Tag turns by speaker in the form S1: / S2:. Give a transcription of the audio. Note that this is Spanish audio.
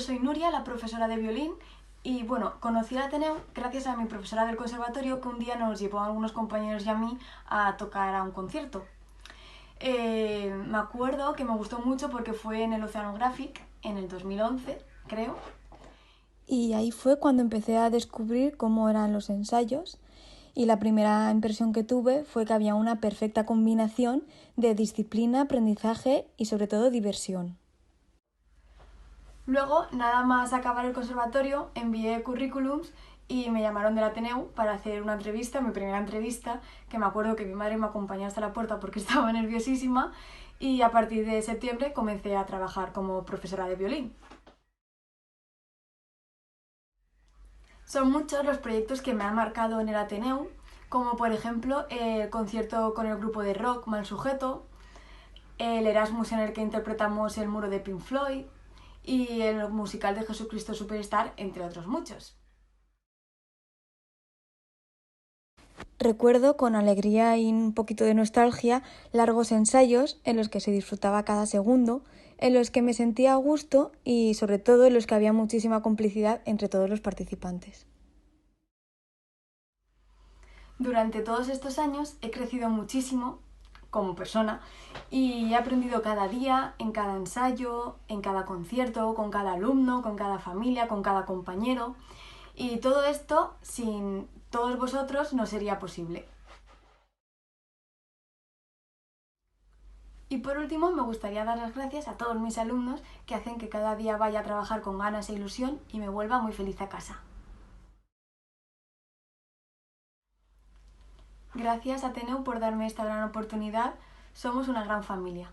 S1: soy Nuria, la profesora de violín, y bueno, conocí el Ateneu gracias a mi profesora del conservatorio que un día nos llevó a algunos compañeros y a mí a tocar a un concierto. Me acuerdo que me gustó mucho porque fue en el Oceanographic en el 2011, creo.
S2: Y ahí fue cuando empecé a descubrir cómo eran los ensayos y la primera impresión que tuve fue que había una perfecta combinación de disciplina, aprendizaje y sobre todo diversión.
S1: Luego, nada más acabar el conservatorio, envié currículums y me llamaron del Ateneu para hacer una entrevista, mi primera entrevista, que me acuerdo que mi madre me acompañó hasta la puerta porque estaba nerviosísima, y a partir de septiembre comencé a trabajar como profesora de violín. Son muchos los proyectos que me han marcado en el Ateneu, como por ejemplo el concierto con el grupo de rock Mal Sujeto, el Erasmus en el que interpretamos El muro de Pink Floyd y el musical de Jesucristo Superstar, entre otros muchos.
S2: Recuerdo con alegría y un poquito de nostalgia largos ensayos en los que se disfrutaba cada segundo, en los que me sentía a gusto y sobre todo en los que había muchísima complicidad entre todos los participantes.
S1: Durante todos estos años he crecido muchísimo como persona y he aprendido cada día, en cada ensayo, en cada concierto, con cada alumno, con cada familia, con cada compañero. Y todo esto, sin todos vosotros, no sería posible. Y por último, me gustaría dar las gracias a todos mis alumnos que hacen que cada día vaya a trabajar con ganas e ilusión y me vuelva muy feliz a casa. Gracias, Ateneu, por darme esta gran oportunidad. Somos una gran familia.